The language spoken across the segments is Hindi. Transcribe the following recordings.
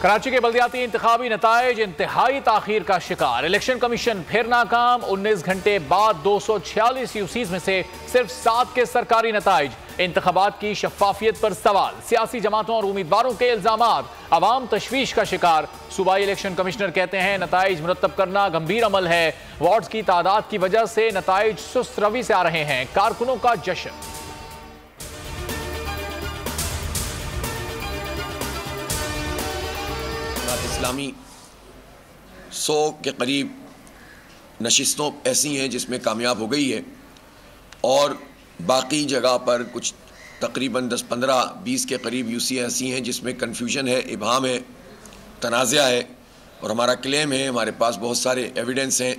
कराची के बल्दियाती इंतखाबी नताइज इंतहाई ताखीर का शिकार। इलेक्शन कमीशन फिर नाकाम। 19 घंटे बाद 246 यूसीज में से सिर्फ 7 के सरकारी नताइज। इंतखाबात की शफाफियत पर सवाल। सियासी जमातों और उम्मीदवारों के इल्जामात। अवाम तशवीश का शिकार। सूबाई इलेक्शन कमिश्नर कहते हैं नताइज मुरतब करना गंभीर अमल है। वार्ड्स की तादाद की वजह से नताइज सुस्त रवि से आ रहे हैं। कारकुनों का जश्न। इस्लामी 100 के करीब नशिस्तों ऐसी हैं जिसमें कामयाब हो गई है और बाकी जगह पर कुछ तकरीबन 10, 15, 20 के करीब यूसी ऐसी हैं जिसमें कन्फ्यूजन है, इबहाम है, तनाज़ा है और हमारा क्लेम है, हमारे पास बहुत सारे एविडेंस हैं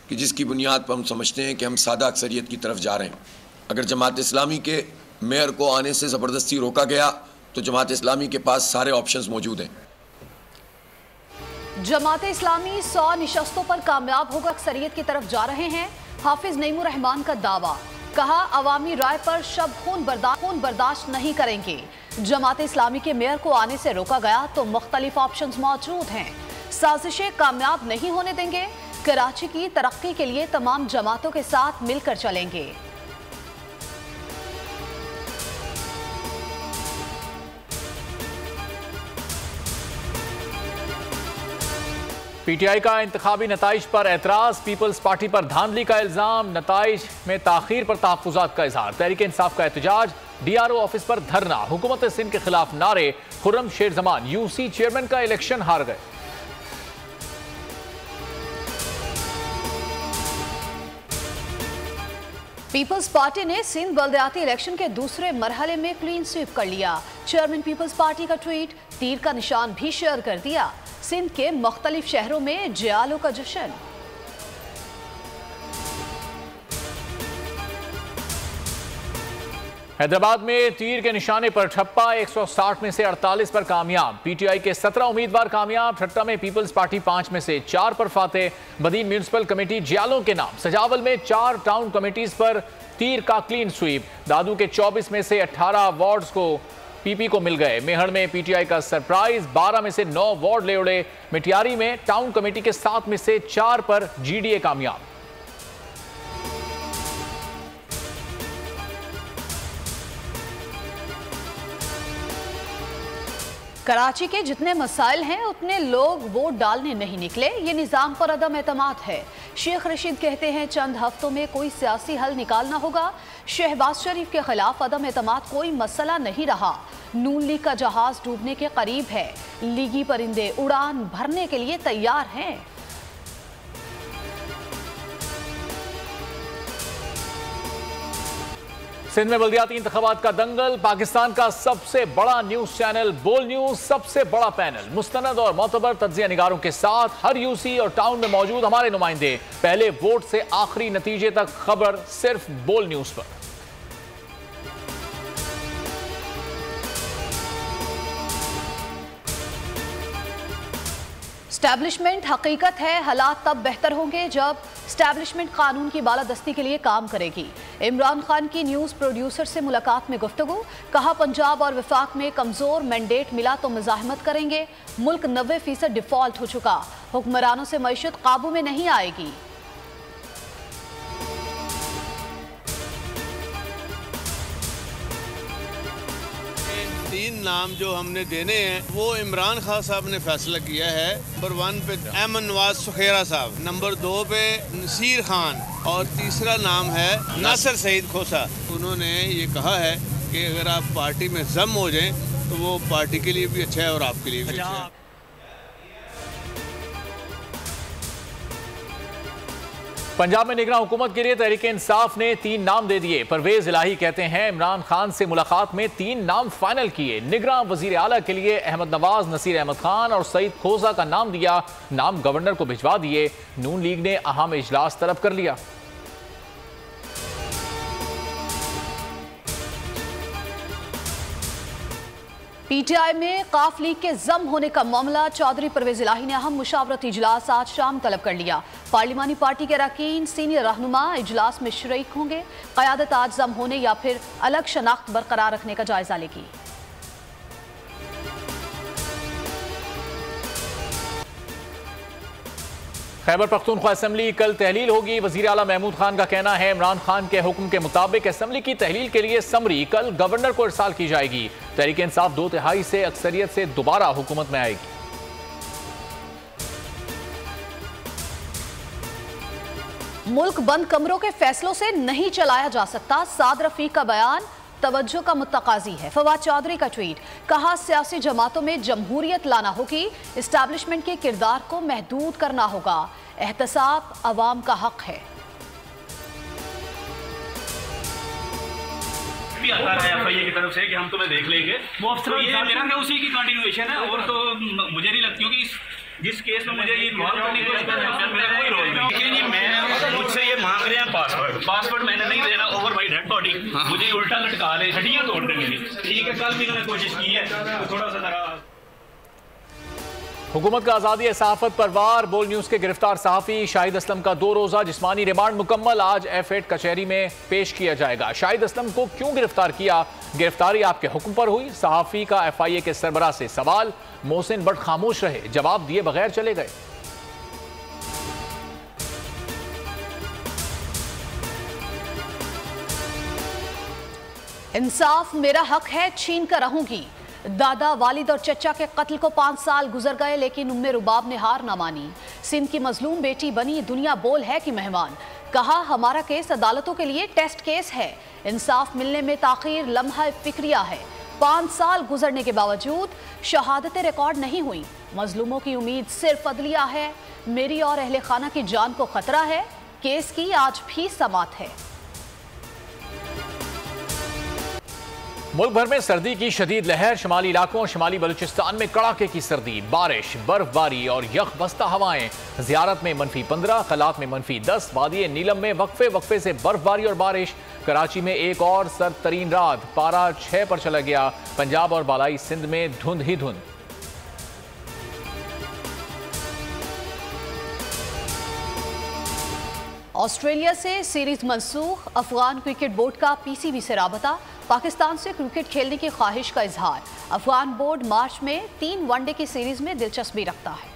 कि जिसकी बुनियाद पर हम समझते हैं कि हम सादा अक्सरियत की तरफ जा रहे हैं। अगर जमात इस्लामी के मेयर को आने से ज़बरदस्ती रोका गया तो जमात इस्लामी के पास सारे ऑप्शंस मौजूद हैं। जमात इस्लामी 100 निशस्तों पर कामयाब होकर अक्सरियत की तरफ जा रहे हैं। हाफिज नईमुर रहमान का दावा। कहा अवामी राय पर शब खून बर्दाश्त नहीं करेंगे। जमात इस्लामी के मेयर को आने से रोका गया तो मुख्तलिफ ऑप्शंस मौजूद हैं। साजिशें कामयाब नहीं होने देंगे। कराची की तरक्की के लिए तमाम जमातों के साथ मिलकर चलेंगे। पीटीआई का इंतखाबी नताइज पर एतराज। पीपल्स पार्टी पर धांधली का इल्जाम। नताइज में ताखीर पर तहफ्फुजात का इजहार। तहरीक इंसाफ का एहतजाज। डीआरओ ऑफिस पर धरना। हुकूमत सिंध के खिलाफ नारे। खुर्रम शेर जमान यूसी चेयरमैन का इलेक्शन हार गए। पीपल्स पार्टी ने सिंध बल्दियाती इलेक्शन के दूसरे मरहले में क्लीन स्वीप कर लिया। चेयरमैन पीपल्स पार्टी का ट्वीट तीर का निशान भी शेयर कर दिया। सिंध के मुख्तलिफ शहरों में जियालों का जश्न। हैदराबाद में तीर के निशाने पर ठप्पा। 160 में से 48 पर कामयाब। पीटीआई के 17 उम्मीदवार कामयाब। ठट्टा में पीपल्स पार्टी 5 में से 4 पर फाते। बदीन म्यूनिसिपल कमेटी जियालों के नाम। सजावल में 4 टाउन कमेटीज पर तीर का क्लीन स्वीप। दादू के 24 में से 18 वार्ड्स को पीपी को मिल गए। मेहड़ में पीटीआई का सरप्राइज। 12 में से 9 वार्ड ले उड़े। मिटियारी में टाउन कमेटी के 7 में से 4 पर जीडीए कामयाब। कराची के जितने मसाइल हैं उतने लोग वोट डालने नहीं निकले। ये निज़ाम पर अदम एतमाद है। शेख रशीद कहते हैं चंद हफ्तों में कोई सियासी हल निकालना होगा। शहबाज शरीफ के खिलाफ अदम एतमाद कोई मसला नहीं रहा। नून लीग का जहाज डूबने के करीब है। लीगी परिंदे उड़ान भरने के लिए तैयार हैं। सिंध में बल्दियाती इंतखाबात का दंगल। पाकिस्तान का सबसे बड़ा न्यूज चैनल बोल न्यूज सबसे बड़ा पैनल मुस्तनद और मोतबर तज्जिया निगारों के साथ हर यूसी और टाउन में मौजूद हमारे नुमाइंदे। पहले वोट से आखिरी नतीजे तक खबर सिर्फ बोल न्यूज पर। स्टैब्लिशमेंट हकीकत है। हालात तब बेहतर होंगे जब स्टैब्लिशमेंट कानून की बालादस्ती के लिए काम करेगी। इमरान खान की न्यूज़ प्रोड्यूसर से मुलाकात में गुफ्तगू। कहा पंजाब और वफाक में कमज़ोर मैंडेट मिला तो मुजाहिमत करेंगे। मुल्क 90% डिफॉल्ट हो चुका। हुक्मरानों से मईशत काबू में नहीं आएगी। तीन नाम जो हमने देने हैं वो इमरान खान साहब ने फैसला किया है। नंबर 1 पे अहमद नवाज सुखेरा साहब, नंबर 2 पे नसीर खान और तीसरा नाम है नासिर सईद खोसा। उन्होंने ये कहा है कि अगर आप पार्टी में जम हो जाएं तो वो पार्टी के लिए भी अच्छा है और आपके लिए भी अच्छा है। पंजाब में निगरान हुकूमत के लिए तहरीक इंसाफ ने 3 नाम दे दिए। परवेज इलाही कहते हैं इमरान खान से मुलाकात में 3 नाम फाइनल किए। निगरान वजीर आला के लिए अहमद नवाज, नसीर अहमद खान और सईद खोसा का नाम दिया। नाम गवर्नर को भिजवा दिए। नून लीग ने अहम इजलास तलब कर लिया। पीटीआई में काफ लीग के जम होने का मामला। चौधरी परवेज इलाही ने अहम मुशावरती इजलास आज शाम तलब कर लिया। पार्लिमानी पार्टी के अरकान सीनियर रहनुमा इजलास में शरीक होंगे। क़यादत आज जम होने या फिर अलग शनाख्त बरकरार रखने का जायजा लेगी। खैबर पख्तूनख्वा असम्बली कल तहलील होगी। वज़ीर आला महमूद खान का कहना है इमरान खान के हुक्म के मुताबिक असम्बली की तहलील के लिए समरी कल गवर्नर को इरसाल की जाएगी। तहरीक इंसाफ 2/3 से अक्सरियत से दोबारा हुकूमत में आएगी। मुल्क बंद कमरों के फैसलों से नहीं चलाया जा सकता, साद रफीक का बयान तवज्जो का मुतकाजी है। फवाद चौधरी का ट्वीट, कहा सियासी जमातों में जमहूरियत लाना होगी, इस्टेब्लिशमेंट के किरदार को महदूद करना होगा, एहतसाब अवाम का हक है। आता रहा है FIA की तरफ से कि हम तुम्हें देख लेंगे, वो अफसर ये मेरा क्या उसी की कंटिन्यूएशन है। और तो मुझे नहीं लगती कि जिस केस में मुझे ये इन्वॉल्व करने की मेरा कोई रोल नहीं। लेकिन ये मैं मुझसे ये मांग रहे हैं पासवर्ड मैंने नहीं देना ओवर माय डेड बॉडी, मुझे उल्टा लटका ले, हड्डियां तोड़ देंगे। ठीक है, कल भी इन्होंने कोशिश की है तो थोड़ा सा जरा। हुकूमत का आज़ादी सहाफ़त पर वार। बोल न्यूज़ के गिरफ्तार सहाफ़ी शाहिद असलम का 2 रोज़ा जिस्मानी रिमांड मुकम्मल, आज F8 कचहरी में पेश किया जाएगा। शाहिद असलम को क्यों गिरफ्तार किया, गिरफ्तारी आपके हुक्म पर हुई, सहाफ़ी का FIA के सरबराह से सवाल। मोहसिन बट खामोश रहे, जवाब दिए बगैर चले गए। इंसाफ मेरा हक है, छीन कर रहूंगी। दादा, वालिद और चचा के कत्ल को 5 साल गुजर गए लेकिन उम्मे रुबाब ने हार ना मानी। सिंध की मजलूम बेटी बनी दुनिया बोल है कि मेहमान। कहा हमारा केस अदालतों के लिए टेस्ट केस है, इंसाफ मिलने में ताखीर लम्हा फिक्रिया है। 5 साल गुजरने के बावजूद शहादतें रिकॉर्ड नहीं हुई। मजलूमों की उम्मीद सिर्फ अदलिया है। मेरी और अहले खाना की जान को खतरा है, केस की आज भी समात है। मुल्क भर में सर्दी की शदीद लहर, शिमाली इलाकों और शिमाली बलूचिस्तान में कड़ाके की सर्दी, बारिश, बर्फबारी और यख बस्ता हवाएं। ज़ियारत में -15, खलात में -10, वादी नीलम में वक्फे वक्फे से बर्फबारी और बारिश। कराची में एक और सर्द तरीन रात, पारा 6 पर चला गया। पंजाब और बालाई सिंध में धुंध ही धुंध। ऑस्ट्रेलिया से सीरीज मंसूख, अफगान क्रिकेट बोर्ड का PCB से राबता, पाकिस्तान से क्रिकेट खेलने की ख्वाहिश का इजहार। अफगान बोर्ड मार्च में 3 वनडे की सीरीज में दिलचस्पी रखता है।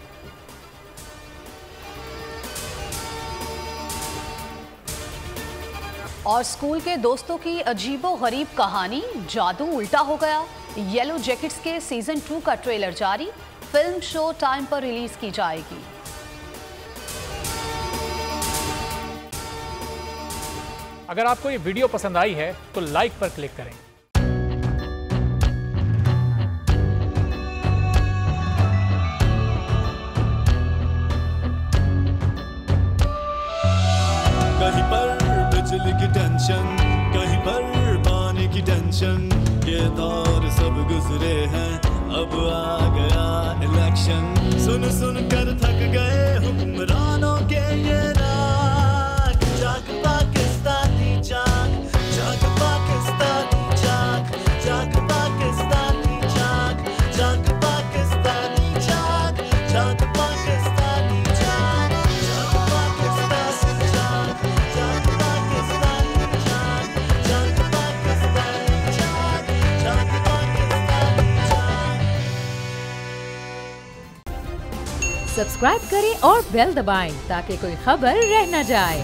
और स्कूल के दोस्तों की अजीबो गरीब कहानी, जादू उल्टा हो गया। येलो जैकेट्स के सीजन 2 का ट्रेलर जारी, फिल्म शो टाइम पर रिलीज की जाएगी। अगर आपको ये वीडियो पसंद आई है तो लाइक पर क्लिक करें। कहीं पर बिजली की टेंशन, कहीं पर पानी की टेंशन, ये दौर सब गुजरे हैं, अब आ गया इलेक्शन। सुन सुन कर थक गए हुक्मरानों के ये राग, जाग पाकिस्तानी जाग, जाग पाकिस्तानी जाग, जाग पाकिस्तानी जाग, जाग पाकिस्तानी जाग, जाग पाकिस्तानी जाग, जाग पाकिस्तानी जाग, जाग पाकिस्तानी जाग, जाग पाकिस्तानी जाग, जाग पाकिस्तानी जाग। सब्सक्राइब करें और बेल दबाएं ताकि कोई खबर रह न जाए।